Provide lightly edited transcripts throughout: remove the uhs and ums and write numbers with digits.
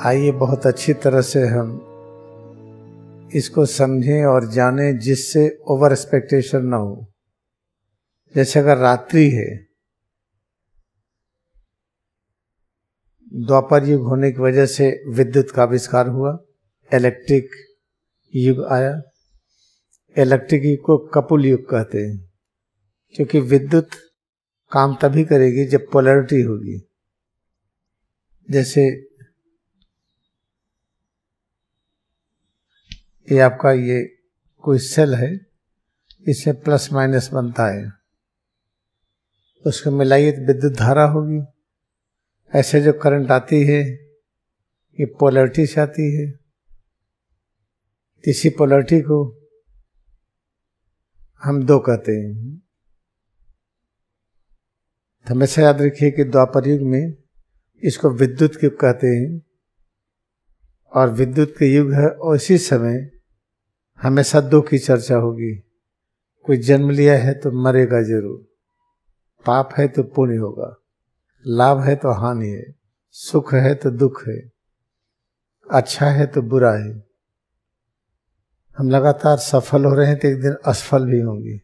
आइए बहुत अच्छी तरह से हम इसको समझें और जानें जिससे ओवर एक्सपेक्टेशन ना हो। जैसे अगर रात्रि है, द्वापर युग होने की वजह से विद्युत का आविष्कार हुआ, इलेक्ट्रिक युग आया। इलेक्ट्रिक युग को कपूल युग कहते हैं, क्योंकि विद्युत काम तभी करेगी जब पोलैरिटी होगी। जैसे ये आपका ये कोई सेल है, इसमें प्लस माइनस बनता है, उसको मिलाइए तो विद्युत धारा होगी। ऐसे जो करंट आती है ये पोलैरिटी से आती है। इसी पोलैरिटी को हम दो कहते हैं। हमेशा याद रखिए कि द्वापर युग में इसको विद्युत युग कहते हैं और विद्युत के युग है, और इसी समय हमेशा दो की चर्चा होगी। कोई जन्म लिया है तो मरेगा जरूर, पाप है तो पुण्य होगा, लाभ है तो हानि है, सुख है तो दुख है, अच्छा है तो बुरा है। हम लगातार सफल हो रहे हैं तो एक दिन असफल भी होंगे।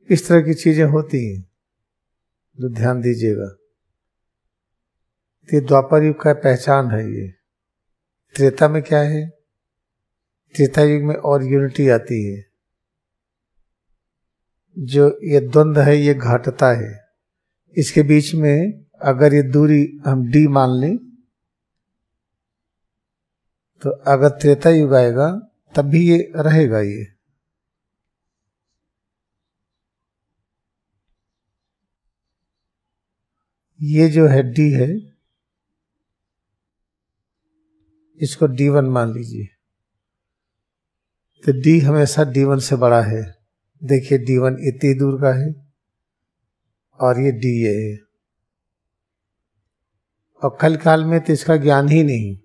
इस तरह की चीजें होती हैं, तो ध्यान दीजिएगा। ये द्वापर युग का पहचान है। ये त्रेता में क्या है? त्रेता युग में और यूनिटी आती है। जो ये द्वंद्व है ये घटता है। इसके बीच में अगर ये दूरी हम d मान लें तो अगर त्रेता युग आएगा तब भी ये रहेगा। ये जो है d है, इसको d1 मान लीजिए, तो d हमेशा d1 से बड़ा है। देखिए d1 इतनी दूर का है और ये d है, और कल काल में तो इसका ज्ञान ही नहीं।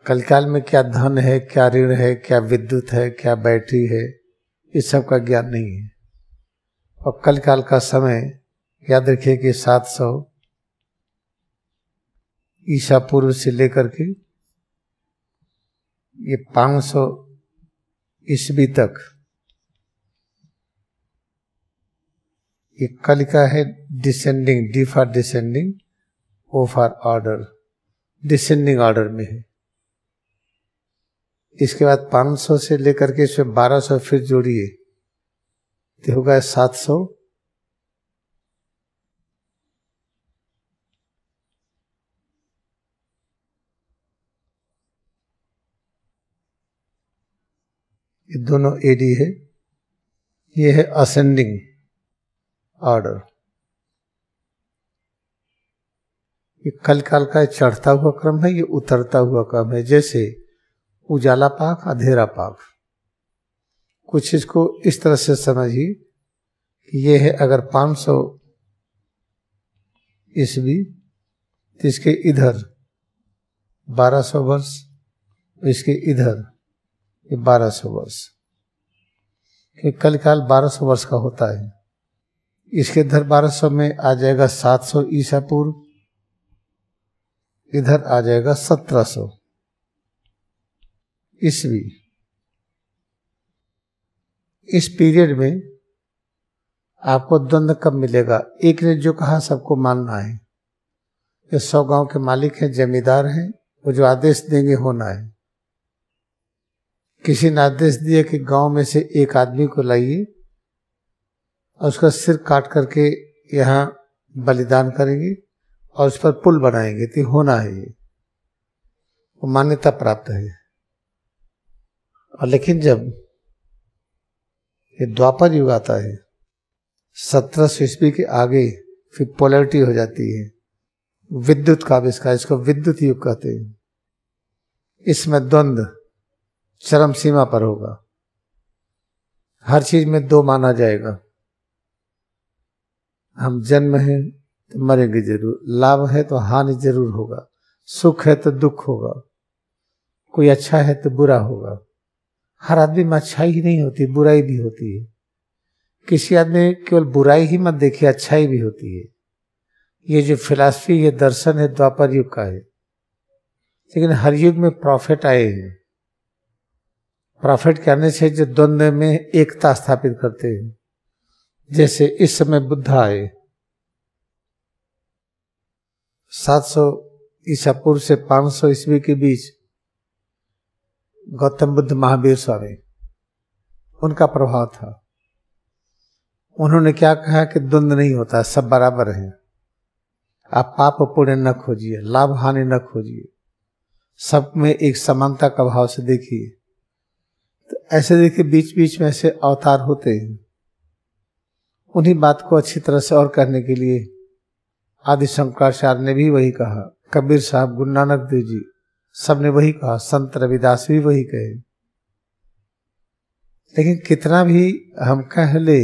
कल काल में क्या धन है, क्या ऋण है, क्या विद्युत है, क्या बैटरी है, इस सब का ज्ञान नहीं है। और कल काल का समय याद रखिए कि 700 ईसा पूर्व से लेकर के ये 500 ईस्वी तक ये कल का है। Descending, D for descending, O for order, descending order में है। इसके बाद 500 से लेकर के इसमें 1200 फिर जोड़िए तो होगा 700। ये दोनों एडी है। ये है असेंडिंग ऑर्डर। ये कल काल का चढ़ता हुआ क्रम है, ये उतरता हुआ क्रम है। जैसे उजाला पाक, अंधेरा पाक। कुछ इसको इस तरह से समझिए कि ये है अगर 500 ईस्वी तो इसके इधर 1200 वर्ष, इसके इधर ये 1200 वर्ष। कि कल काल 1200 वर्ष का होता है। इसके इधर 1200 में आ जाएगा 700 ईसा पूर्व, इधर आ जाएगा 1700 ईस्वी। इस पीरियड में आपको द्वंद्व कब मिलेगा? एक ने जो कहा सबको मानना है। ये 100 गांव के मालिक हैं, जमींदार हैं, वो जो आदेश देंगे होना है। किसी ने आदेश दिया कि गांव में से एक आदमी को लाइए और उसका सिर काट करके यहाँ बलिदान करेंगे और उस पर पुल बनाएंगे, तो होना है। ये वो मान्यता प्राप्त है। और लेकिन जब ये द्वापर युग आता है 1700 ईस्वी के आगे, फिर पोलैरिटी हो जाती है। विद्युत का आविष्कार, इसको विद्युत युग कहते हैं। इसमें द्वंद्व चरम सीमा पर होगा। हर चीज में दो माना जाएगा। हम जन्म है तो मरेंगे जरूर, लाभ है तो हानि जरूर होगा, सुख है तो दुख होगा, कोई अच्छा है तो बुरा होगा। हर आदमी में अच्छाई ही नहीं होती, बुराई भी होती है। किसी आदमी केवल बुराई ही मत देखिए, अच्छाई भी होती है। ये जो फिलॉसफी, ये दर्शन है द्वापर युग का है, लेकिन हर युग में प्रॉफिट आए हैं। प्रॉफिट कहने से जो द्वंद्व में एकता स्थापित करते हैं, जैसे इस समय बुद्ध आए 700 ईसा पूर्व से 500 ईस्वी के बीच, गौतम बुद्ध महावीर स्वामी, उनका प्रभाव था। उन्होंने क्या कहा कि द्वंद्व नहीं होता, सब बराबर हैं। आप पाप पुण्य न खोजिए, लाभ हानि न खोजिए, सब में एक समानता का भाव से देखिए। तो ऐसे देखिए बीच बीच में ऐसे अवतार होते हैं। उन्हीं बात को अच्छी तरह से और करने के लिए आदि शंकराचार्य ने भी वही कहा, कबीर साहब, गुरु नानक देव जी, सबने वही कहा, संत रविदास भी वही कहे। लेकिन कितना भी हम कह ले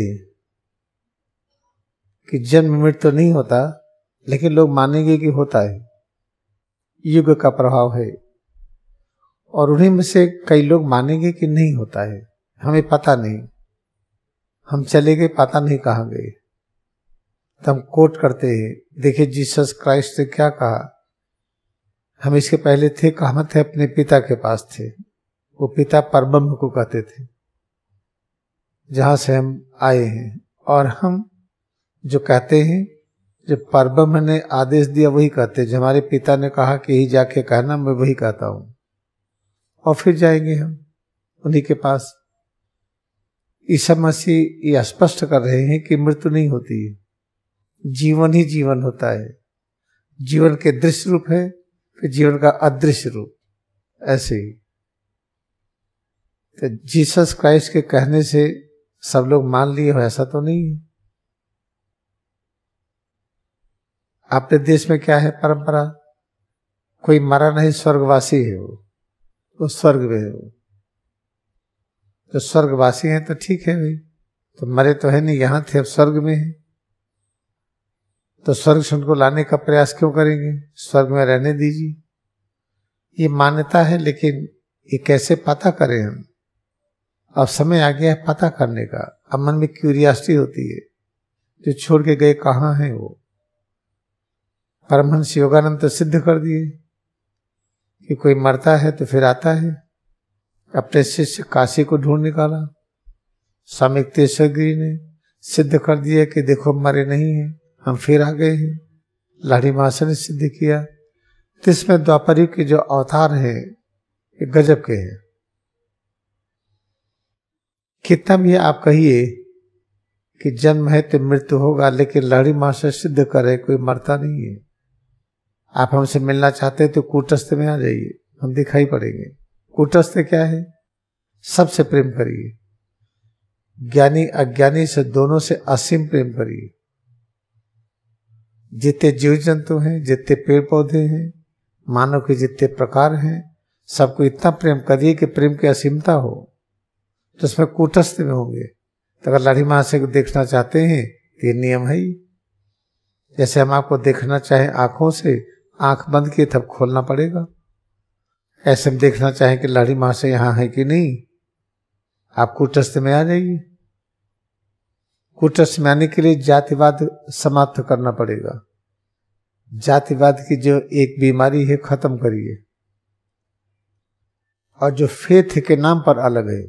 कि जन्म मृत्यु तो नहीं होता, लेकिन लोग मानेंगे कि होता है, युग का प्रभाव है। और उन्हीं में से कई लोग मानेंगे कि नहीं होता है, हमें पता नहीं, हम चले गए पता नहीं कहाँ गए। तो हम कोट करते हैं, देखिए जीसस क्राइस्ट ने क्या कहा, हम इसके पहले थे कहाँ थे, अपने पिता के पास थे। वो पिता परब्रह्म को कहते थे, जहां से हम आए हैं। और हम जो कहते हैं, जो परब्रह्म ने आदेश दिया वही कहते हैं। जो हमारे पिता ने कहा कि यही जाके कहना, मैं वही कहता हूं, और फिर जाएंगे हम उन्हीं के पास। ईसा मसीह ये स्पष्ट कर रहे हैं कि मृत्यु नहीं होती है, जीवन ही जीवन होता है। जीवन के दृश्य रूप है, फिर जीवन का अदृश्य रूप, ऐसे ही। तो जीसस क्राइस्ट के कहने से सब लोग मान लिए हो, ऐसा तो नहीं है। अपने देश में क्या है परंपरा, कोई मरा नहीं स्वर्गवासी है, वो स्वर्ग में है। वो तो स्वर्गवासी हैं तो ठीक है भाई, तो मरे तो है नहीं, यहां थे अब स्वर्ग में है, तो स्वर्ग से उनको लाने का प्रयास क्यों करेंगे, स्वर्ग में रहने दीजिए। ये मान्यता है, लेकिन ये कैसे पता करें हम। अब समय आ गया है पता करने का। अब मन में क्यूरियोसिटी होती है, जो छोड़ के गए कहाँ हैं वो। परमहंस योगानंद तो सिद्ध कर दिए कि कोई मरता है तो फिर आता है। अपने शिष्य काशी को ढूंढ निकाला। स्वामी तेश्वर गिरी ने सिद्ध कर दिया कि देखो मरे नहीं हैं, हम फिर आ गए हैं। लाड़ी महाशय ने सिद्ध किया। तो इसमें द्वापर युग के जो अवतार हैं ये गजब के हैं। कितना भी आप कहिए कि जन्म है तो मृत्यु होगा, लेकिन लाड़ी महाशय सिद्ध करे कोई मरता नहीं है। आप हमसे मिलना चाहते हैं तो कूटस्थ में आ जाइए, हम दिखाई पड़ेंगे। कूटस्थ क्या है, सबसे प्रेम करिए, ज्ञानी अज्ञानी से दोनों से असीम प्रेम करिए। जितने जीव जंतु हैं, जितने पेड़ पौधे हैं, मानव के जितने प्रकार हैं, सबको इतना प्रेम करिए कि प्रेम की असीमता हो। तो उसमें कूटस्थ में होंगे। तो अगर लाड़ी महाशय को देखना चाहते हैं तो ये नियम है ही। जैसे हम आपको देखना चाहें आंखों से, आंख बंद किए तब खोलना पड़ेगा। ऐसे हम देखना चाहें कि लाड़ी महाशय यहाँ है कि नहीं, आप कूटस्थ में आ जाइए। कूटस्थ में आने के लिए जातिवाद समाप्त करना पड़ेगा। जातिवाद की जो एक बीमारी है खत्म करिए। और जो फेथ के नाम पर अलग है,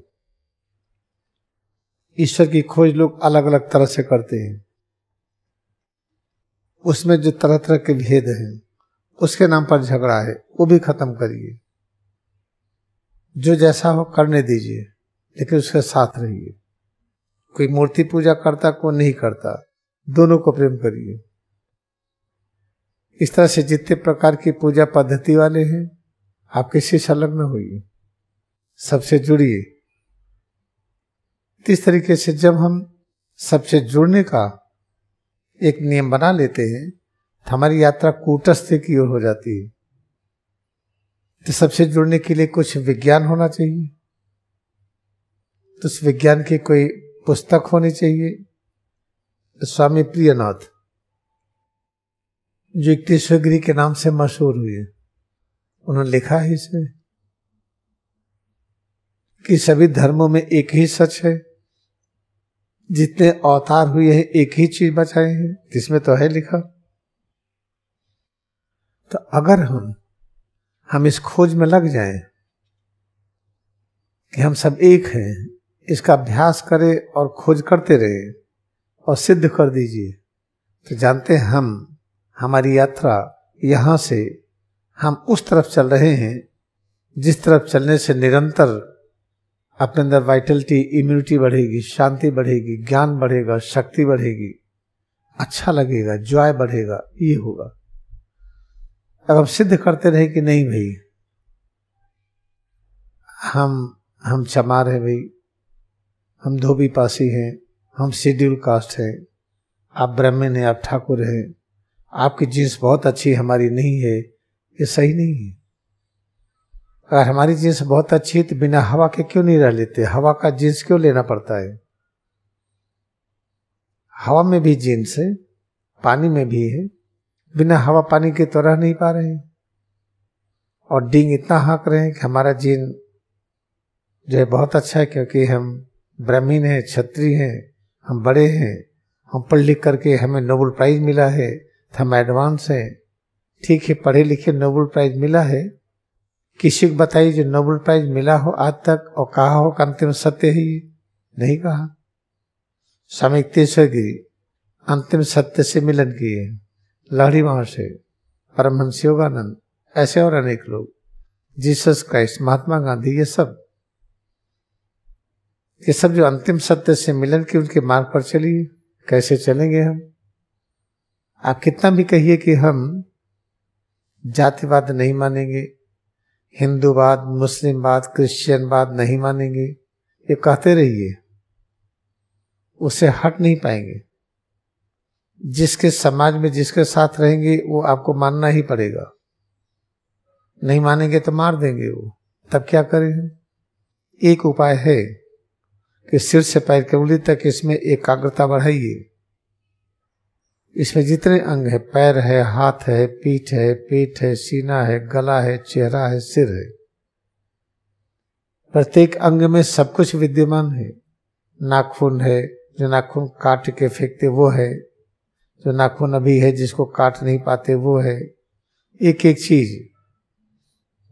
ईश्वर की खोज लोग अलग अलग तरह से करते हैं, उसमें जो तरह तरह के भेद हैं, उसके नाम पर झगड़ा है, वो भी खत्म करिए। जो जैसा हो करने दीजिए, लेकिन उसके साथ रहिए। कोई मूर्ति पूजा करता, कोई नहीं करता, दोनों को प्रेम करिए। इस तरह से जितने प्रकार की पूजा पद्धति वाले हैं, आप किसी से अलग न होइए, सबसे जुड़िए। इस तरीके से जब हम सबसे जुड़ने का एक नियम बना लेते हैं, तो हमारी यात्रा कूटस्थ की ओर हो जाती है। तो सबसे जुड़ने के लिए कुछ विज्ञान होना चाहिए, तो उस विज्ञान की कोई पुस्तक होनी चाहिए। तो स्वामी प्रियनाथ जो 31 गिरी के नाम से मशहूर हुए, उन्होंने लिखा है इसमें कि सभी धर्मों में एक ही सच है, जितने अवतार हुए हैं एक ही चीज बचाए हैं। इसमें तो है लिखा तो अगर हम इस खोज में लग जाएं कि हम सब एक हैं, इसका अभ्यास करें और खोज करते रहे और सिद्ध कर दीजिए, तो जानते हैं हमारी यात्रा यहाँ से हम उस तरफ चल रहे हैं जिस तरफ चलने से निरंतर अपने अंदर वाइटलिटी, इम्यूनिटी बढ़ेगी, शांति बढ़ेगी, ज्ञान बढ़ेगा, शक्ति बढ़ेगी, अच्छा लगेगा, जॉय बढ़ेगा। ये होगा अब हम सिद्ध करते रहे कि नहीं भाई हम चमार हैं, भाई हम धोबी पासी हैं, हम शेड्यूल कास्ट हैं, आप ब्राह्मण हैं, आप ठाकुर हैं, आपकी जीन्स बहुत अच्छी हमारी नहीं है, ये सही नहीं है। अगर हमारी जीन्स बहुत अच्छी है तो बिना हवा के क्यों नहीं रह लेते? हवा का जीन्स क्यों लेना पड़ता है? हवा में भी जीन्स है, पानी में भी है, बिना हवा पानी के तो रह नहीं पा रहे हैं। और डींग इतना हाँक रहे हैं कि हमारा जीन जो है बहुत अच्छा है, क्योंकि हम ब्राह्मण हैं, क्षत्रिय हैं, हम बड़े हैं, हम पढ़ लिख करके हमें नोबेल प्राइज मिला है, हम एडवांस हैं। ठीक है, पढ़े लिखे नोबेल प्राइज मिला है, किसी को बताइए जो नोबेल प्राइज मिला हो आज तक और कहा हो कि अंतिम सत्य है, ये नहीं कहा। स्वामी तेश्वर गिरी अंतिम सत्य से मिलन किए, लहरी महर्षि, परमहंस योगानंद, ऐसे और अनेक लोग, जीसस क्राइस्ट, महात्मा गांधी, ये सब जो अंतिम सत्य से मिलन के उनके मार्ग पर चलिए। कैसे चलेंगे हम? आप कितना भी कहिए कि हम जातिवाद नहीं मानेंगे, हिंदूवाद, मुस्लिमवाद, क्रिश्चियनवाद नहीं मानेंगे, ये कहते रहिए, उससे हट नहीं पाएंगे। जिसके समाज में जिसके साथ रहेंगे वो आपको मानना ही पड़ेगा। नहीं मानेंगे तो मार देंगे वो। तब क्या करें हम? एक उपाय है कि सिर से पैर की उंगली तक इसमें एकाग्रता बढ़ाइए। इसमें जितने अंग है, पैर है, हाथ है, पीठ है, पेट है, सीना है, गला है, चेहरा है, सिर है, प्रत्येक अंग में सब कुछ विद्यमान है। नाखून है, जो नाखून काट के फेंकते वो है, जो नाखून अभी है जिसको काट नहीं पाते वो है। एक एक चीज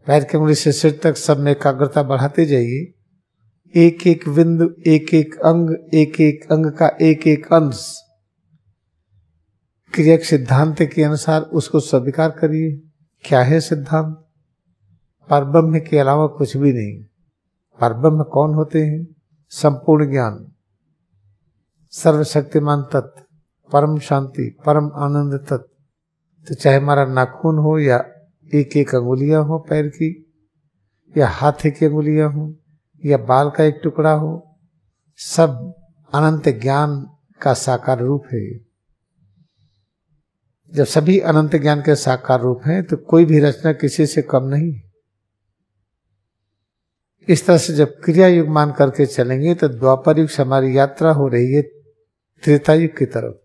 पैर की उंगली से सिर तक सब में एकाग्रता बढ़ाते जाइए। एक एक बिंदु, एक एक अंग का एक एक अंश क्रिया सिद्धांत के अनुसार उसको स्वीकार करिए। क्या है सिद्धांत? परब्रह्म के अलावा कुछ भी नहीं। परब्रह्म कौन होते हैं? संपूर्ण ज्ञान, सर्वशक्तिमान तत्व, परम शांति, परम आनंद तत्व। तो चाहे हमारा नाखून हो या एक एक अंगुलियां हो पैर की, या हाथ की अंगुलियां हो, या बाल का एक टुकड़ा हो, सब अनंत ज्ञान का साकार रूप है। जब सभी अनंत ज्ञान के साकार रूप हैं तो कोई भी रचना किसी से कम नहीं। इस तरह से जब क्रिया युग मान करके चलेंगे तो द्वापर युग से हमारी यात्रा हो रही है त्रेता युग की तरफ,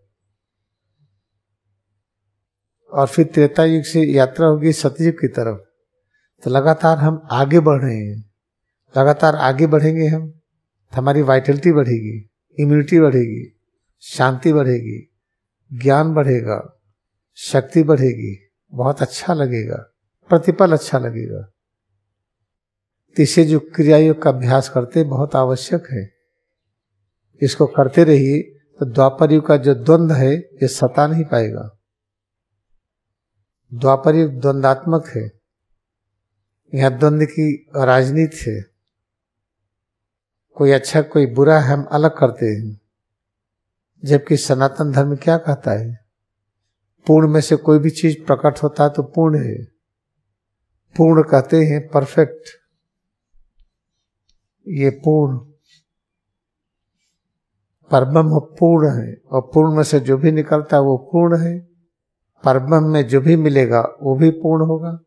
और फिर त्रेता युग से यात्रा होगी सतयुग की तरफ। तो लगातार हम आगे बढ़ रहे हैं, लगातार आगे बढ़ेंगे हम, तो हमारी वाइटलिटी बढ़ेगी, इम्यूनिटी बढ़ेगी, शांति बढ़ेगी, ज्ञान बढ़ेगा, शक्ति बढ़ेगी, बहुत अच्छा लगेगा, प्रतिपल अच्छा लगेगा। तीसरे जो क्रिया योग का अभ्यास करते बहुत आवश्यक है। इसको करते रहिए तो द्वापर युग का जो द्वंद्व है ये सता नहीं पाएगा। द्वापर युग द्वंद्वात्मक है, यहाँ द्वंद्व की राजनीति है। कोई अच्छा कोई बुरा है, हम अलग करते हैं। जबकि सनातन धर्म क्या कहता है? पूर्ण में से कोई भी चीज प्रकट होता है तो पूर्ण है। पूर्ण कहते हैं परफेक्ट, ये पूर्ण, परब्रह्म पूर्ण है, और पूर्ण में से जो भी निकलता है वो पूर्ण है। परब्रह्म में जो भी मिलेगा वो भी पूर्ण होगा।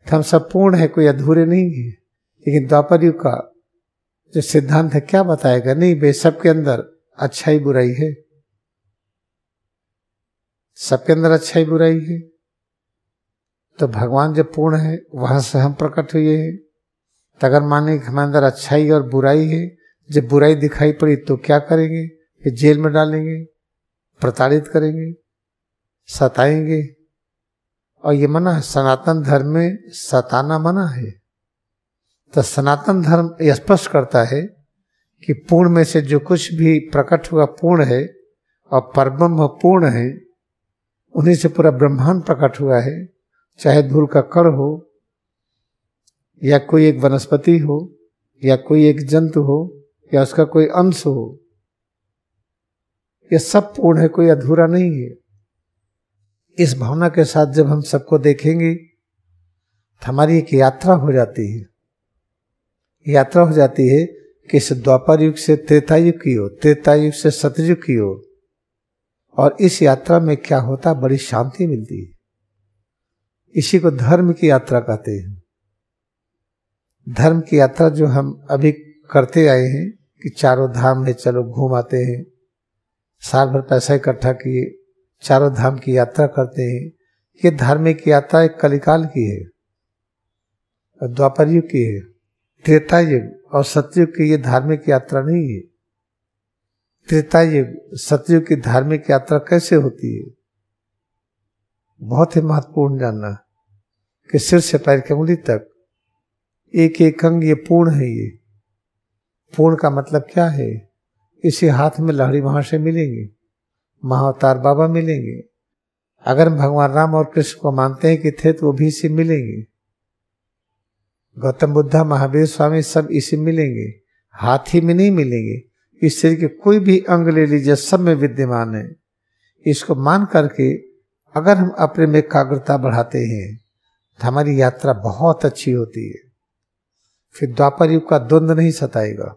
हम सब पूर्ण है, कोई अधूरे नहीं है। लेकिन द्वापर युग का जो सिद्धांत है क्या बताएगा? नहीं बे, सबके अंदर अच्छाई बुराई है, सबके अंदर अच्छाई बुराई है। तो भगवान जब पूर्ण है वहां से हम प्रकट हुए हैं। तो अगर माने कि हमारे अंदर अच्छाई और बुराई है, जब बुराई दिखाई पड़ी तो क्या करेंगे? फिर जेल में डालेंगे, प्रताड़ित करेंगे, सताएंगे, और ये मना है, सनातन धर्म में सताना मना है। तो सनातन धर्म यह स्पष्ट करता है कि पूर्ण में से जो कुछ भी प्रकट हुआ पूर्ण है और परब्रह्म पूर्ण है, उन्हीं से पूरा ब्रह्मांड प्रकट हुआ है। चाहे धूल का कण हो या कोई एक वनस्पति हो या कोई एक जंतु हो या उसका कोई अंश हो, यह सब पूर्ण है, कोई अधूरा नहीं है। इस भावना के साथ जब हम सबको देखेंगे तो हमारी एक यात्रा हो जाती है। यात्रा हो जाती है कि इस द्वापर युग से त्रेता युग की ओर, त्रेता युग से सतयुग की ओर, और इस यात्रा में क्या होता, बड़ी शांति मिलती है। इसी को धर्म की यात्रा कहते हैं। धर्म की यात्रा जो हम अभी करते आए हैं कि चारों धाम है, चलो घूम आते हैं, साल भर पैसा इकट्ठा किए, चारों धाम की यात्रा करते हैं। ये धार्मिक यात्रा एक कलिकाल की है, द्वापर युग की है। त्रेता युग और सतयुग की ये धार्मिक यात्रा नहीं है। त्रेता युग सतयुग की धार्मिक यात्रा कैसे होती है, बहुत ही महत्वपूर्ण जानना कि सिर से पैर की उंगली तक एक एक अंग ये पूर्ण है। ये पूर्ण का मतलब क्या है, इसी हाथ में लहड़ी वहां से मिलेंगे, महाअवतार बाबा मिलेंगे। अगर भगवान राम और कृष्ण को मानते हैं कि थे तो वो भी इसी मिलेंगे। गौतम बुद्धा, महावीर स्वामी सब इसी मिलेंगे, हाथ ही में नहीं मिलेंगे। इस शरीर के कोई भी अंग ले लीजिए, सब में विद्यमान है। इसको मान करके अगर हम अपने में एकाग्रता बढ़ाते हैं तो हमारी यात्रा बहुत अच्छी होती है। फिर द्वापर युग का द्वंद नहीं सताएगा।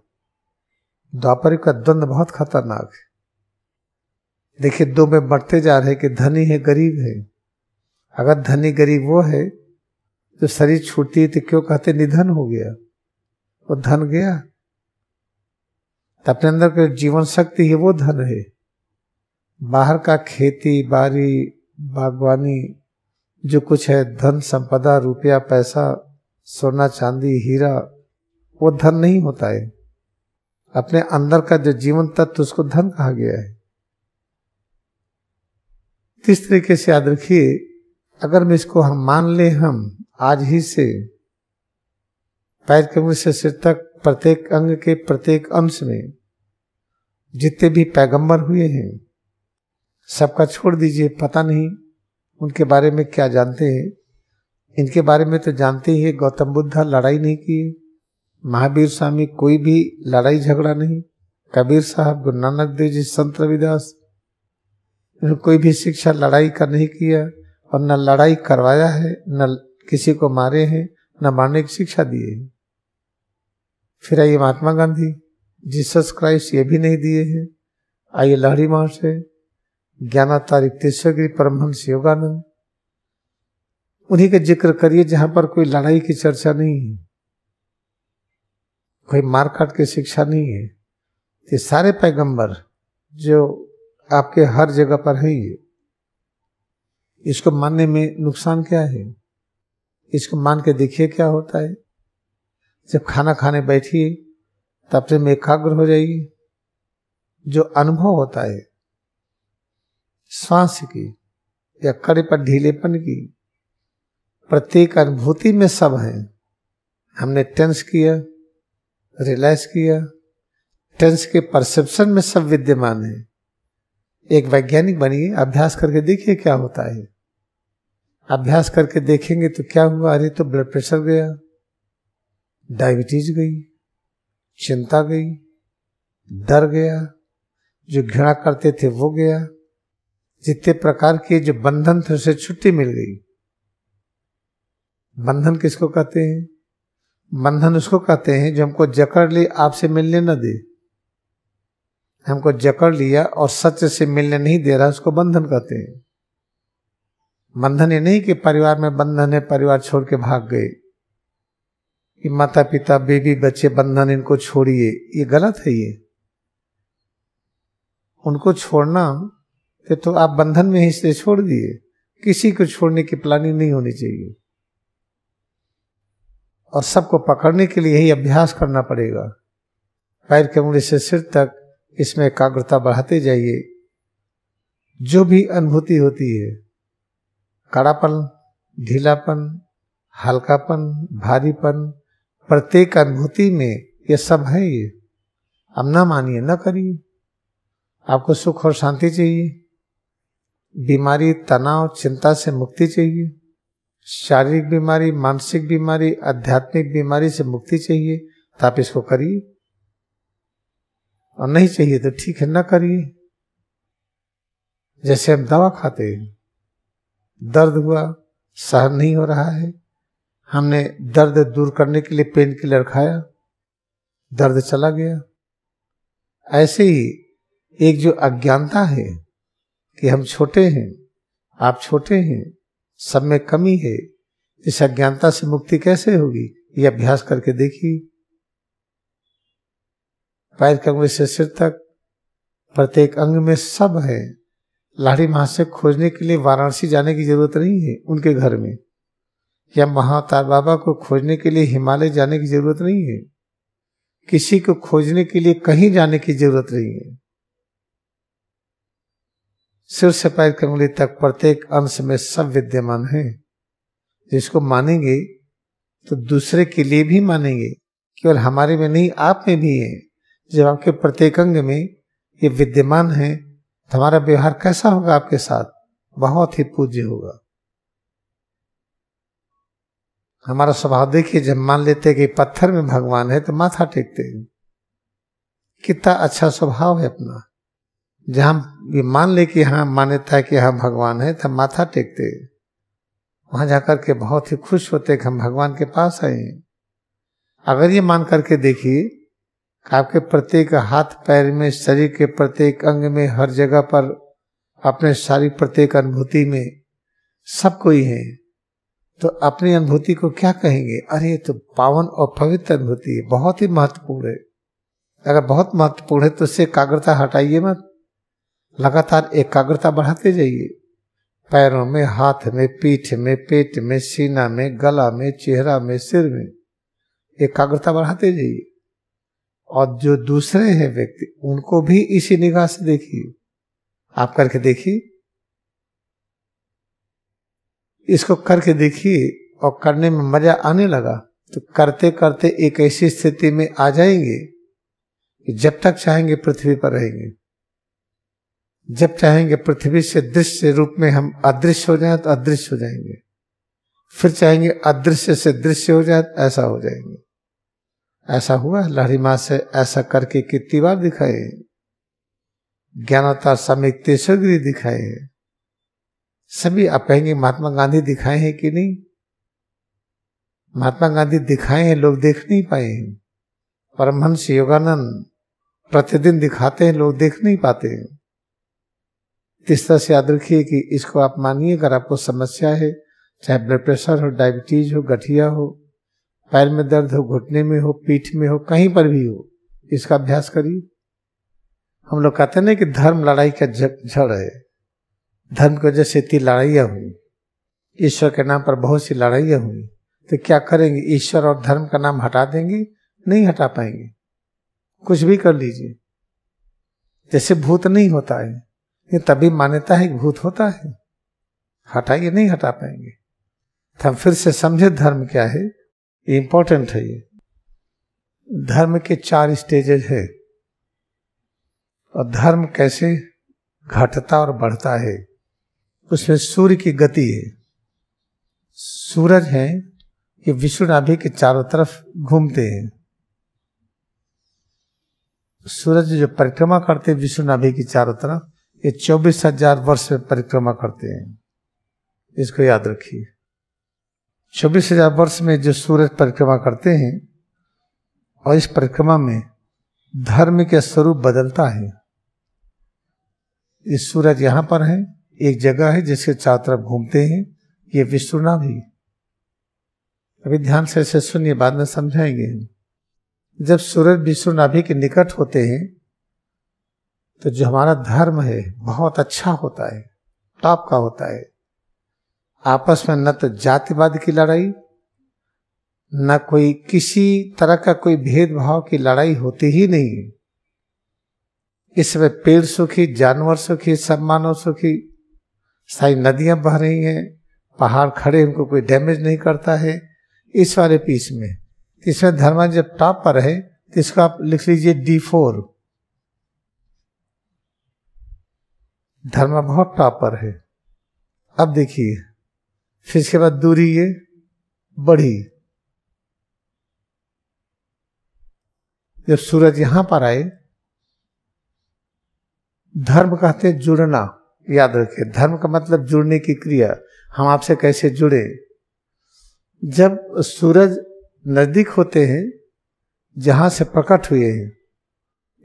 द्वापर युग का द्वंद बहुत खतरनाक है। देखिए, दो में बढ़ते जा रहे कि धनी है गरीब है। अगर धनी गरीब वो है तो शरीर छूटती है तो क्यों कहते निधन हो गया, वो धन गया। तो अपने अंदर के जीवन शक्ति है वो धन है। बाहर का खेती बाड़ी बागवानी जो कुछ है, धन संपदा, रुपया पैसा, सोना चांदी हीरा, वो धन नहीं होता है। अपने अंदर का जो जीवन तत्व उसको धन कहा गया है। इस तरीके से याद रखिए, अगर हम इसको हम मान ले, हम आज ही से पैर के अंगुली से सिर तक प्रत्येक अंग के प्रत्येक अंश में जितने भी पैगंबर हुए हैं सबका छोड़ दीजिए। पता नहीं उनके बारे में क्या जानते हैं, इनके बारे में तो जानते ही है। गौतम बुद्ध लड़ाई नहीं किए, महावीर स्वामी कोई भी लड़ाई झगड़ा नहीं, कबीर साहब, गुरु नानक देव जी, संत रविदास, कोई भी शिक्षा लड़ाई का नहीं किया और न लड़ाई करवाया है, न किसी को मारे हैं, न मारने की शिक्षा दिए हैं। फिर आइए महात्मा गांधी, जीसस क्राइस्ट, ये भी नहीं दिए हैं। आइए लहरी महर्षि से, ज्ञानावतार तीर्थगिरी परमहंस योगानंद, उन्हीं का जिक्र करिए जहां पर कोई लड़ाई की चर्चा नहीं है, कोई मारकाट की शिक्षा नहीं है। ये सारे पैगंबर जो आपके हर जगह पर है, ये इसको मानने में नुकसान क्या है? इसको मान के देखिए क्या होता है। जब खाना खाने बैठिए तब अपने में एकाग्र हो जाइए। जो अनुभव होता है श्वास की या कड़े पर ढीलेपन की, प्रत्येक अनुभूति में सब है। हमने टेंस किया, रिलैक्स किया, टेंस के परसेप्शन में सब विद्यमान है। एक वैज्ञानिक बनिए, अभ्यास करके देखिए क्या होता है। अभ्यास करके देखेंगे तो क्या हुआ, अरे तो ब्लड प्रेशर गया, डायबिटीज गई, चिंता गई, डर गया, जो घृणा करते थे वो गया, जितने प्रकार के जो बंधन थे उसे छुट्टी मिल गई। बंधन किसको कहते हैं? बंधन उसको कहते हैं जो हमको जकड़ ले, आपसे मिलने न दे। हमको जकड़ लिया और सत्य से मिलने नहीं दे रहा, उसको बंधन कहते हैं। बंधन ये नहीं कि परिवार में बंधन है, परिवार छोड़ के भाग गए, कि माता पिता बेबी बच्चे बंधन, इनको छोड़िए, ये गलत है। ये उनको छोड़ना तो आप बंधन में ही से छोड़ दिए। किसी को छोड़ने की प्लानिंग नहीं होनी चाहिए, और सबको पकड़ने के लिए यही अभ्यास करना पड़ेगा। पैर के उंगली से सिर तक इसमें एकाग्रता बढ़ाते जाइए। जो भी अनुभूति होती है, कड़ापन ढीलापन, हल्कापन, भारीपन, प्रत्येक अनुभूति में ये सब है। ये अब ना मानिए, ना करिए। आपको सुख और शांति चाहिए, बीमारी, तनाव, चिंता से मुक्ति चाहिए, शारीरिक बीमारी, मानसिक बीमारी, आध्यात्मिक बीमारी से मुक्ति चाहिए, तो आप इसको करिए। और नहीं चाहिए तो ठीक है, ना करिए। जैसे हम दवा खाते हैं, दर्द हुआ, सहन नहीं हो रहा है, हमने दर्द दूर करने के लिए पेन किलर खाया, दर्द चला गया। ऐसे ही एक जो अज्ञानता है कि हम छोटे हैं, आप छोटे हैं, सब में कमी है, इस अज्ञानता से मुक्ति कैसे होगी? ये अभ्यास करके देखिए। पैर के अंगुली से सिर तक प्रत्येक अंग में सब है। लाड़ी महाशय खोजने के लिए वाराणसी जाने की जरूरत नहीं है उनके घर में, या महाअवतार बाबा को खोजने के लिए हिमालय जाने की जरूरत नहीं है, किसी को खोजने के लिए कहीं जाने की जरूरत नहीं है। सिर से पैर की अंगुली तक प्रत्येक अंश में सब विद्यमान है। जिसको मानेंगे तो दूसरे के लिए भी मानेंगे, केवल हमारे में नहीं, आप में भी है। जब आपके प्रत्येक अंग में ये विद्यमान है तो हमारा व्यवहार कैसा होगा आपके साथ? बहुत ही पूज्य होगा। हमारा स्वभाव देखिए, जब मान लेते हैं कि पत्थर में भगवान है तो माथा टेकते हैं। कितना अच्छा स्वभाव है अपना। जहां ये मान ले कि हाँ मान्यता है कि हाँ भगवान है, तब माथा टेकते हैं। वहां जाकर के बहुत ही खुश होते कि हम भगवान के पास आए हैं। अगर ये मान करके देखिए आपके प्रत्येक हाथ पैर में, शरीर के प्रत्येक अंग में, हर जगह पर, अपने सारी प्रत्येक अनुभूति में सब कोई है, तो अपनी अनुभूति को क्या कहेंगे? अरे ये तो पावन और पवित्र अनुभूति है, बहुत ही महत्वपूर्ण है। अगर बहुत महत्वपूर्ण है तो उससे एकाग्रता हटाइए मत, लगातार एकाग्रता बढ़ाते जाइए। पैरों में, हाथ में, पीठ में, पेट में, सीना में, गला में, चेहरा में, सिर में एकाग्रता बढ़ाते जाइए। और जो दूसरे हैं व्यक्ति, उनको भी इसी निगाह से देखिए। आप करके देखिए, इसको करके देखिए और करने में मजा आने लगा तो करते करते एक ऐसी स्थिति में आ जाएंगे कि जब तक चाहेंगे पृथ्वी पर रहेंगे। जब चाहेंगे पृथ्वी से दृश्य रूप में हम अदृश्य हो जाए तो अदृश्य हो जाएंगे, फिर चाहेंगे अदृश्य से दृश्य हो जाए तो ऐसा हो जाएंगे। ऐसा हुआ लाड़ी माँ से, ऐसा करके कितनी बार दिखाए। ज्ञानवतार स्वामी तेश्वरगिरी दिखाए हैं। सभी आप कहेंगे महात्मा गांधी दिखाए हैं कि नहीं? महात्मा गांधी दिखाए हैं, लोग देख नहीं पाए हैं। परमहंस योगानंद प्रतिदिन दिखाते हैं, लोग देख नहीं पाते हैं। इस तरह से याद रखिए कि इसको आप मानिए। अगर आपको समस्या है, चाहे ब्लड प्रेशर हो, डायबिटीज हो, गठिया हो, पैर में दर्द हो, घुटने में हो, पीठ में हो, कहीं पर भी हो, इसका अभ्यास करिए। हम लोग कहते हैं कि धर्म लड़ाई का जड़ है। धर्म की वजह से इतनी लड़ाइयाँ हुई, ईश्वर के नाम पर बहुत सी लड़ाइयाँ हुई, तो क्या करेंगे? ईश्वर और धर्म का नाम हटा देंगे? नहीं हटा पाएंगे। कुछ भी कर लीजिए। जैसे भूत नहीं होता है, ये तभी मान्यता है कि भूत होता है। हटाइए, नहीं हटा पाएंगे। तो हम फिर से समझे धर्म क्या है, ये इंपॉर्टेंट है। ये धर्म के 4 स्टेजेज है और धर्म कैसे घटता और बढ़ता है। उसमें सूर्य की गति है। सूरज है, ये विष्णु नाभि के चारों तरफ घूमते हैं। सूरज जो परिक्रमा करते हैं विष्णु नाभि की चारों तरफ, ये 24,000 वर्ष में परिक्रमा करते हैं। इसको याद रखिए। 24,000 वर्ष में जो सूरज परिक्रमा करते हैं, और इस परिक्रमा में धर्म के स्वरूप बदलता है। इस सूरज यहां पर है, एक जगह है जिसके चारों तरफ घूमते हैं, ये विष्णु नाभि। अभी ध्यान से ऐसे सुनिए, बाद में समझाएंगे। जब सूरज विष्णु नाभि के निकट होते हैं तो जो हमारा धर्म है बहुत अच्छा होता है, टॉप का होता है। आपस में न तो जातिवाद की लड़ाई, न कोई किसी तरह का कोई भेदभाव की लड़ाई होती ही नहीं। इसमें पेड़ सुखी, जानवर सुखी, सब मानव सुखी, सारी नदियां बह रही हैं, पहाड़ खड़े उनको कोई डैमेज नहीं करता है। इस वाले पीस में, इसमें धर्मा जब टॉप पर है तो इसको आप लिख लीजिए D4। धर्मा बहुत टॉप पर है। अब देखिए, फिर इसके बाद दूरी ये बढ़ी। जब सूरज यहां पर आए, धर्म कहते हैं जुड़ना। याद रखिए, धर्म का मतलब जुड़ने की क्रिया। हम आपसे कैसे जुड़े? जब सूरज नजदीक होते हैं, जहां से प्रकट हुए हैं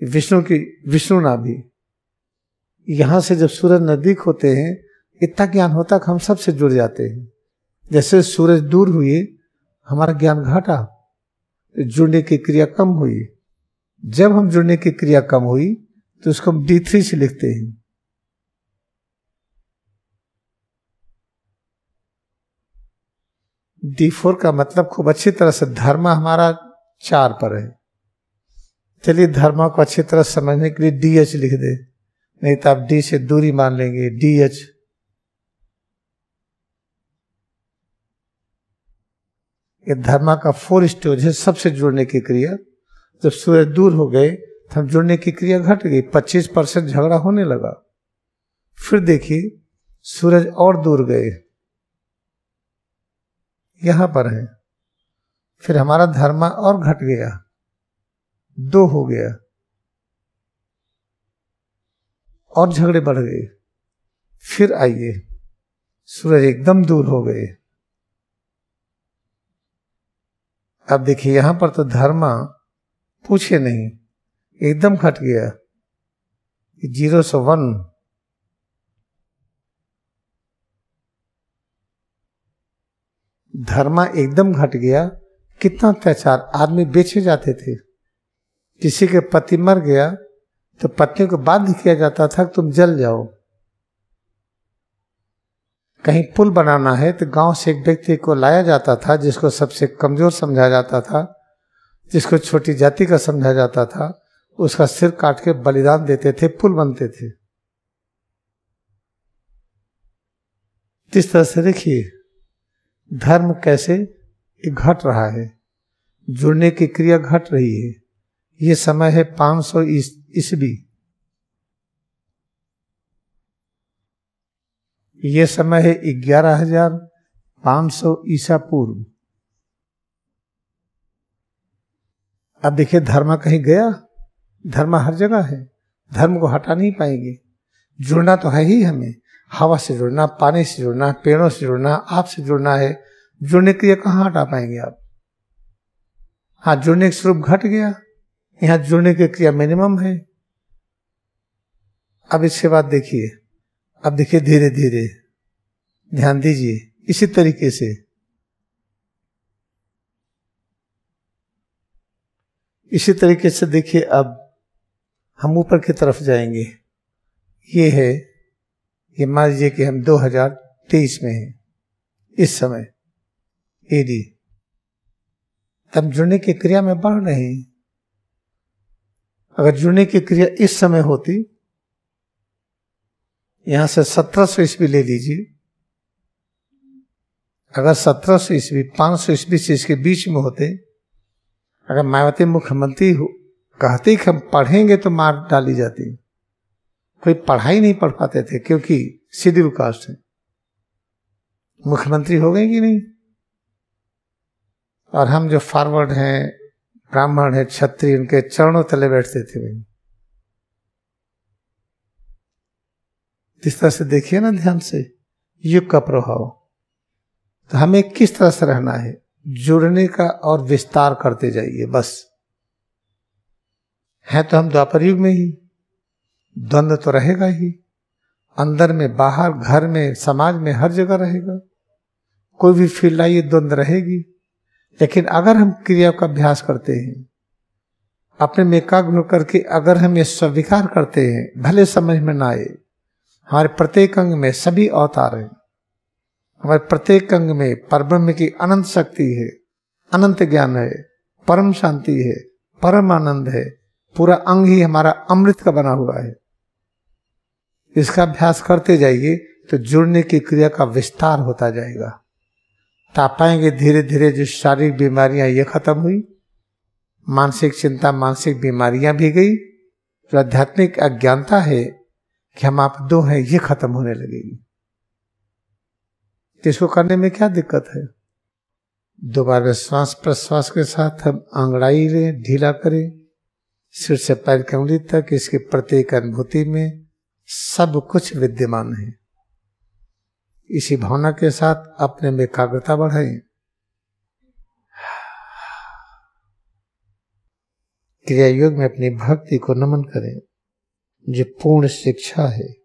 विष्णु नाभि, यहां से जब सूरज नजदीक होते हैं, इतना ज्ञान होता कि हम सबसे जुड़ जाते हैं। जैसे सूरज दूर हुए, हमारा ज्ञान घटा, जुड़ने की क्रिया कम हुई। जब हम जुड़ने की क्रिया कम हुई तो उसको हम D3 से लिखते हैं। D4 का मतलब खूब अच्छी तरह से, धर्मा हमारा 4 पर है। चलिए धर्मा को अच्छी तरह समझने के लिए DH लिख दे, नहीं तो आप D से दूरी मान लेंगे, DH। ये धर्मा का 4 स्टेज है, सबसे जुड़ने की क्रिया। जब सूरज दूर हो गए तो हम जुड़ने की क्रिया घट गई, 25% झगड़ा होने लगा। फिर देखिए सूरज और दूर गए, यहां पर है, फिर हमारा धर्मा और घट गया, 2 हो गया, और झगड़े बढ़ गए। फिर आइए, सूरज एकदम दूर हो गए। अब देखिए यहां पर तो धर्मा पूछे नहीं, एकदम घट गया, 0 से 1। धर्मा एकदम घट गया। कितना अत्याचार, आदमी बेचे जाते थे। किसी के पति मर गया तो पत्नियों को बाध्य किया जाता था कि तुम जल जाओ। कहीं पुल बनाना है तो गांव से एक व्यक्ति को लाया जाता था, जिसको सबसे कमजोर समझा जाता था, जिसको छोटी जाति का समझा जाता था। उसका सिर काट के बलिदान देते थे, पुल बनते थे। इस तरह से देखिए धर्म कैसे घट रहा है, जुड़ने की क्रिया घट रही है। ये समय है 500 ईस्वी, ये समय है 11,500 ईसा पूर्व। अब देखिए धर्म कहीं गया? धर्म हर जगह है, धर्म को हटा नहीं पाएंगे। जुड़ना तो है ही हमें, हवा से जुड़ना, पानी से जुड़ना, पेड़ों से जुड़ना, आपसे जुड़ना है। जुड़ने की क्रिया कहाँ हटा पाएंगे आप? हाँ, जुड़ने का स्वरूप घट गया, यहाँ जुड़ने की क्रिया मिनिमम है। अब इसके बाद देखिए, अब देखिए धीरे धीरे ध्यान दीजिए, इसी तरीके से देखिए। अब हम ऊपर की तरफ जाएंगे। ये है, ये मान लीजिए कि हम 2023 में हैं इस समय AD। तब जुड़ने की क्रिया में बढ़ रहे हैं। अगर जुड़ने की क्रिया इस समय होती, यहां से 1700 ईस्वी ले लीजिए, अगर 1700 ईस्वी 500 ईस्वी से इसके बीच में होते, अगर मायावती मुख्यमंत्री कहते कि हम पढ़ेंगे तो मार डाली जाती। कोई पढ़ाई नहीं पढ़ पाते थे क्योंकि शेड्यूल कास्ट है। मुख्यमंत्री हो गए कि नहीं? और हम जो फॉरवर्ड हैं, ब्राह्मण है, क्षत्रिय, उनके चरणों तले बैठते थे भाई। इस तरह से देखिए ना ध्यान से युग का प्रभाव। तो हमें किस तरह से रहना है? जुड़ने का और विस्तार करते जाइए बस। है तो हम द्वापर युग में ही, द्वंद्व तो रहेगा ही, अंदर में, बाहर, घर में, समाज में, हर जगह रहेगा। कोई भी फील्ड आइए, द्वंद्व रहेगी। लेकिन अगर हम क्रिया का अभ्यास करते हैं, अपने में एकाग्र होकर के अगर हम ये स्वीकार करते हैं, भले समझ में ना आए, हमारे प्रत्येक अंग में सभी अवतार हैं, हमारे प्रत्येक अंग में परब्रह्म की अनंत शक्ति है, अनंत ज्ञान है, परम शांति है, परम आनंद है। पूरा अंग ही हमारा अमृत का बना हुआ है। इसका अभ्यास करते जाइए तो जुड़ने की क्रिया का विस्तार होता जाएगा। तो आप पाएंगे धीरे धीरे जो शारीरिक बीमारियां ये खत्म हुई, मानसिक चिंता, मानसिक बीमारियां भी गई, जो आध्यात्मिक अज्ञानता है कि हम आप दो हैं, ये खत्म होने लगेगी। इसको करने में क्या दिक्कत है? दोबारा श्वास प्रश्वास के साथ हम अंगड़ाई लें, ढीला करें, सिर से पैर की उंगली तक, इसकी प्रत्येक अनुभूति में सब कुछ विद्यमान है। इसी भावना के साथ अपने में एकाग्रता बढ़ाएं। क्रिया योग में अपनी भक्ति को नमन करें, जो पूर्ण शिक्षा है।